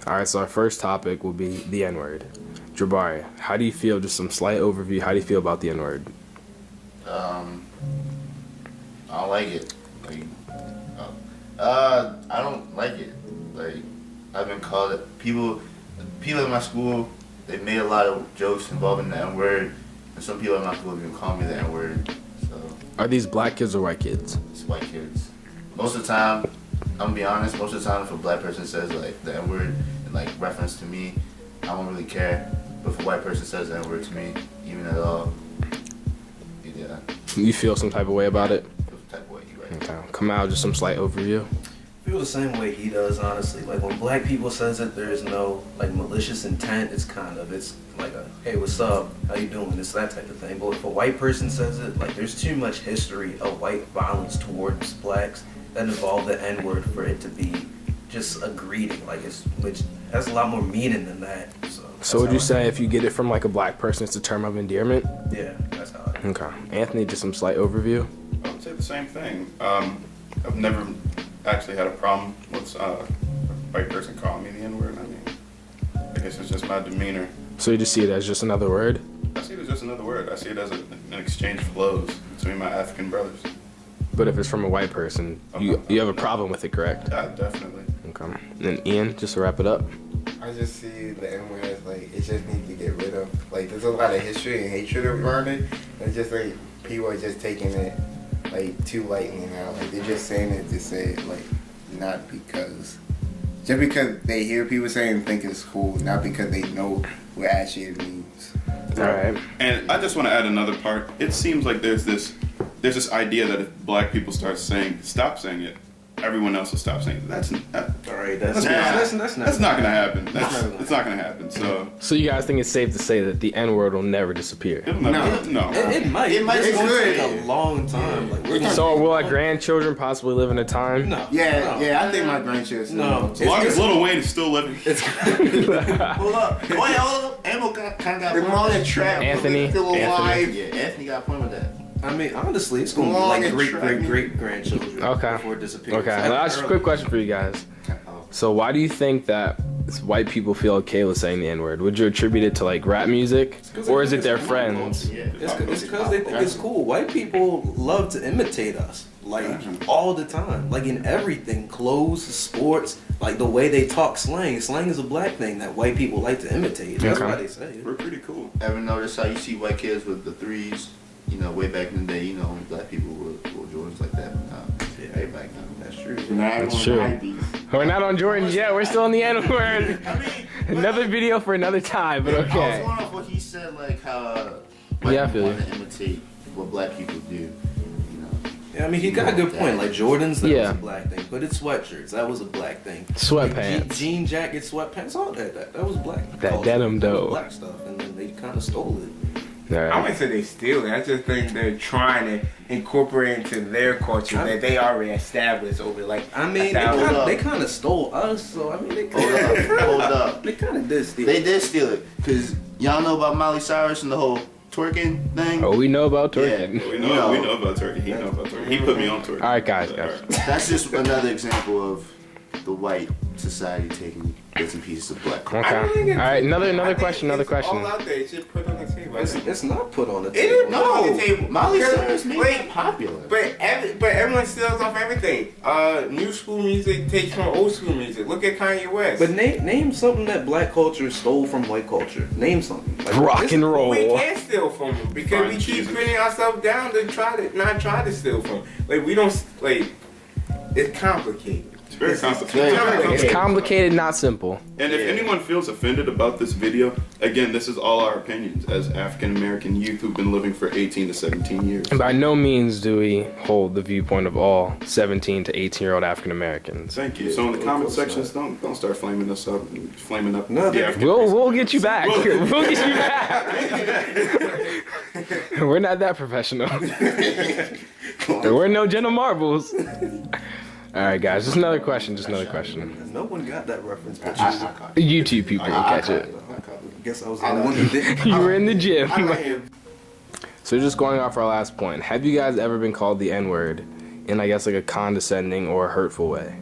All right, so our first topic will be the N-word. Jabari, how do you feel? Just some slight overview. How do you feel about the N-word? I don't like it. Like, I don't like it. Like, I've been called it. People in my school, they made a lot of jokes involving the N-word, and some people in my school even call me the N-word. So, Are these black kids or white kids? it's white kids. Most of the time, I'm gonna be honest. Most of the time, if a black person says like the N-word in like reference to me, I don't really care. But if a white person says the N-word to me, even at all, yeah, You feel some type of way about it? feel the type of way. You right? Okay, come out, just some slight overview. I feel the same way he does, honestly. Like when black people says it, there is no like malicious intent. It's like a, hey, what's up? How you doing? It's that type of thing. But if a white person says it, like there's too much history of white violence towards blacks that involve the N-word for it to be just a greeting. Like which has a lot more meaning than that. So would you say if you get it from like a black person, it's a term of endearment? Yeah, that's how it is. Okay. Anthony, just some slight overview. I would say the same thing. I've never actually had a problem with a white person calling me the N-word. I mean, I guess it's just my demeanor. So you just see it as just another word? I see it as just another word. I see it as an exchange of flows between my African brothers. But if it's from a white person, you have a problem with it, correct? Yeah, definitely. Okay. And Ian, just to wrap it up. I just see the N-word as like it just needs to get rid of. Like there's a lot of history and hatred around it. And it's just like people are just taking it like too lightly now. Like they're just saying it to say it, like not because just because they hear people saying and think it's cool, not because they know what actually it means. All right. And I just want to add another part. It seems like there's this idea that if black people stop saying it, everyone else will stop saying it. That's not gonna happen. It's not gonna happen. So you guys think it's safe to say that the N-word will never disappear? It'll never, no. It might. It might. It's going to good. take a long time. Like we're gonna, So will our grandchildren possibly live in a time? no. Yeah, I think my grandchildren. No. As long as Lil Wayne is still living. Hold up. Oh yeah, hold up. Ammo kind of got The a point. long and trap. Anthony. Still alive. Yeah, Anthony got a point with that. I mean, honestly, it's going to be like great grandchildren Okay. before it disappears. Okay. Last quick question for you guys. So why do you think that white people feel okay with saying the N-word? Would you attribute it to like rap music, or is it their friends? Yeah. It's because they think it's cool. White people love to imitate us, like all the time, like in everything, clothes, sports, like the way they talk slang. Slang is a black thing that white people like to imitate. That's Okay. why they say it. We're pretty cool. Ever notice how you see white kids with the threes? You know, way back in the day, you know, black people wore Jordans like that. But now, way back now. That's true. That's true. We're not on Jordans yet. We're still on the N-word. I mean, Another video for another time, but I was okay. going off what he said, like how white Yeah, I people feel want to imitate what black people do. You know. Yeah, I mean, he got a good point. Like Jordans, that Yeah. was a black thing. Hooded sweatshirts, that was a black thing. Sweatpants. Like, jean jackets, sweatpants, all that was black. That culture. denim, That was though. black stuff, and then they kind of stole it. All I right. wouldn't say they steal it. I just think they're trying to incorporate into their culture that they already established over like. I mean, they kind of stole us, so I mean, they Hold up. They kind of did steal. They did steal it, cause y'all know about Miley Cyrus and the whole twerking thing. Oh, we know about Yeah. twerking. We know about Turkey. He knows about Turkey. He put me on Turkey. All right, guys. That's just another example of the white society taking bits and pieces of black culture. Okay. All right. Another question. All out there. It should put on the table. It's not put on the It table. is put on the table. Miley Because, Cyrus made like, it popular. But everyone steals off everything. New school music takes from old school music. Look at Kanye West. But name something that black culture stole from white culture. Name something. Like, Rock and roll. we can't steal from them because Fine, we keep Jesus. putting ourselves down to not try to steal from. Like we don't like. It's complicated. It's very complicated. It's complicated, not simple. And if anyone feels offended about this video, again, this is all our opinions as African American youth who've been living for 18 to 17 years. And by no means do we hold the viewpoint of all 17 to 18-year-old African Americans. Thank you. So in the comment sections, don't start flaming us up, flaming up. No, the African We'll get you back. We'll get you back. We're not that professional. We're no Jenna Marbles. All right, guys. Just another question. No one got that reference, but YouTube people will catch it. I guess I was the only one who didn't. You were in the gym. I So just going off our last point, have you guys ever been called the N-word in, I guess, like a condescending or hurtful way?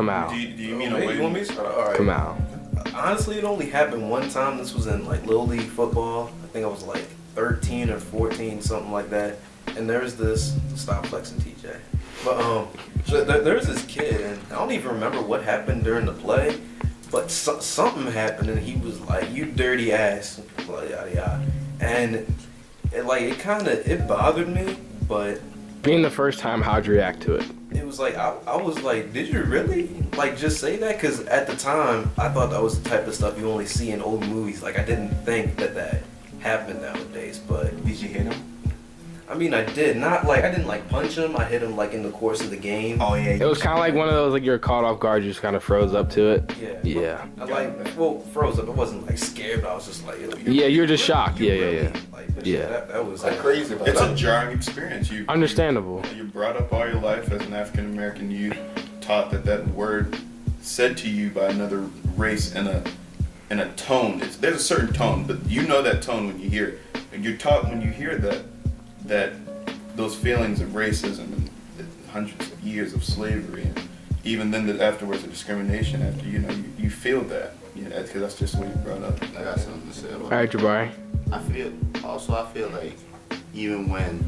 Kamau. Do you mean Hey, away? you want me to start? All right. Kamau. Honestly, it only happened one time. This was in like Little League football. I think I was like 13 or 14, something like that. And there's this, stop flexing, TJ. But so there's this kid, and I don't even remember what happened during the play, but something happened, and he was like, "You dirty ass," blah, yada yada, and it bothered me, but Being the first time, how'd you react to it? it was like I was like, did you really like just say that? Because at the time, I thought that was the type of stuff you only see in old movies. Like I didn't think that happened nowadays. But Did you hit him? I mean, I did not like I didn't like punch him. I hit him like in the course of the game. Oh yeah. It was kind of like one of those, like, you're caught off guard, you just kind of froze up to it. Yeah. Yeah. Froze up. I wasn't like scared, but I was just like, yo, Yeah, you're just shocked. you Yeah. really, Like, but Yeah. that was Like crazy, but It's a jarring experience. Understandable. You're brought up all your life as an African American youth, taught that word said to you by another race in a tone. There's a certain tone, but you know that tone when you hear it. And you're taught when you hear that those feelings of racism and hundreds of years of slavery, and even then that afterwards of discrimination. After you feel that, because that's just the way you're brought up. I got something to say about All right, Jabari. I feel like even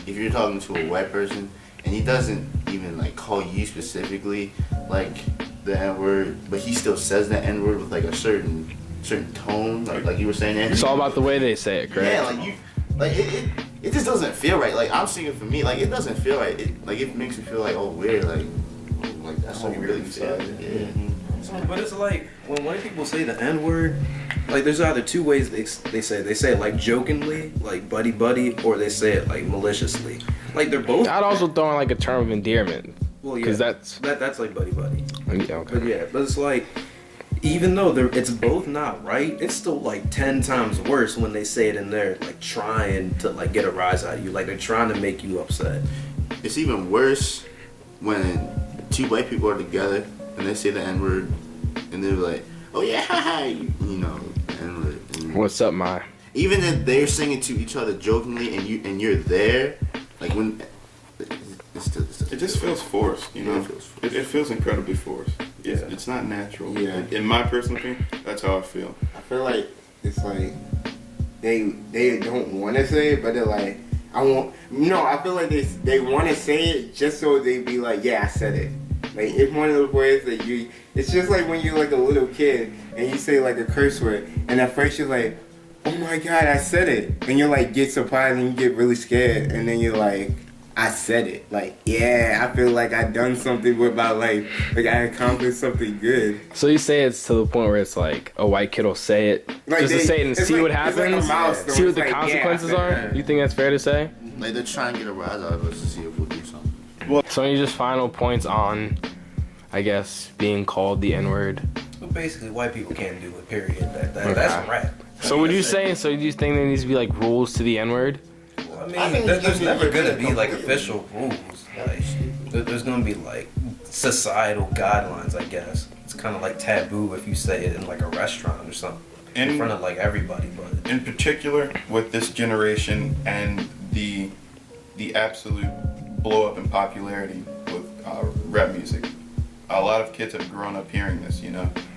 if you're talking to a white person and he doesn't even like call you specifically like the N-word, but he still says the N-word with like a certain tone, like you were saying, Andrew. It's all about the way they say it, correct? Yeah, it just doesn't feel right. Like I'm seeing it for me, like it doesn't feel right. It makes me feel like weird, like that's what you really feel. Yeah. But it's like when white people say the N word, like there's either two ways they say it. They say it like jokingly, like buddy buddy, or they say it like maliciously. Like they're both. I'd also throw in like a term of endearment. Well, yeah, Because that's. that's like buddy buddy. Yeah, okay. But yeah, but it's like even though it's both not right, it's still like 10 times worse when they say it in there, like trying to like get a rise out of you, like they're trying to make you upset. It's even worse when two white people are together and they say the N-word and they're like, "Oh yeah, haha," N-word. What's up, my? Even if they're singing to each other jokingly and you're there, like when It just feels forced, Yeah, it feels forced. It feels incredibly forced. It's not natural. Yeah. In my personal opinion, that's how I feel. I feel like it's like they don't want to say it, but they're like, I feel like they want to say it just so they be like, yeah, I said it. Like it's one of those words that it's just like when you're like a little kid and you say like a curse word, and at first you're like, oh my god, I said it, and you're like get surprised and you get really scared, and then you're like, I said it. Like, yeah, I feel like I done something with my life. Like I accomplished something good. So you say it's to the point where it's like a white kid will say it Like just to say it and it's see like- what it's like a happens, milestone. see what It's the like, yeah, I consequences said are. that. You think that's fair to say? like they're trying to get a rise out of us to see if we'll do something. So any just final points on, I guess, being called the N-word? But basically, white people can't do it. Period. That's Okay. a wrap. So would you say? So do you think there needs to be like rules to the N-word? Well, I mean, I think there's never you gonna can be like completely- official rules. Like, there's gonna be like societal guidelines, I guess. It's kind of like taboo if you say it in like a restaurant or something in front of like everybody. But In particular, with this generation and the absolute blow up in popularity with rap music, a lot of kids have grown up hearing this.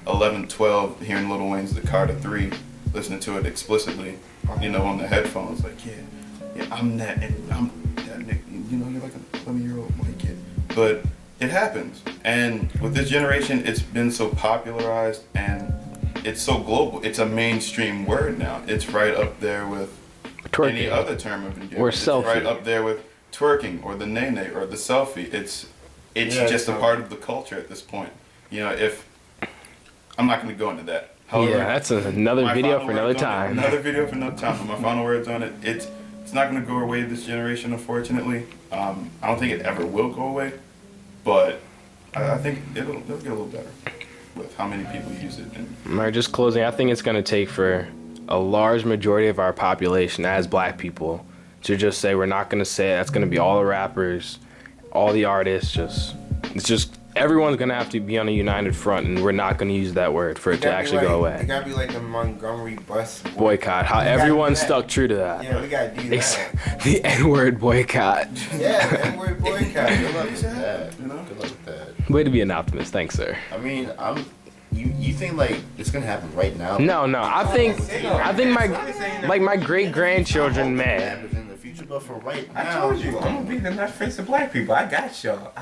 11, 12, hearing Lil Wayne's "The Carter 3," listening to it explicitly, on the headphones, like, yeah, I'm that, and I'm that nigga. You're like a 20-year-old white kid, but it happens. And with this generation, it's been so popularized and it's so global. It's a mainstream word now. It's right up there with any Twerking. other term of endearment. Or It's selfie. right up there with twerking or the nay or the selfie. It's Yeah, just a so- part of the culture at this point. If I'm not going to go into that. However, Yeah, that's another my video final for another words on it- time. Another video for another time. But my final words on it, it's not going to go away this generation, unfortunately. I don't think it ever will go away, but I think it'll get a little better with how many people use it. And All right, just closing. I think it's going to take for a large majority of our population as black people to just say we're not going to say it. That's going to be all the rappers, all the artists. It's just everyone's going to have to be on a united front, and we're not going to use that word for it to actually go It away. gotta be like the Montgomery bus Boycott. How gotta do everyone that. stuck true to that. Yeah, we gotta do that. The N-word boycott. Yeah, the N-word boycott. Good luck with that. You know? Good luck with that. Way to be an optimist. Thanks, sir. I mean, you think like it's gonna happen right now? No. I think my great grandchildren, man. Happens in the future, but for right I now, told you, I'm gonna be the left face of black people. I got y'all.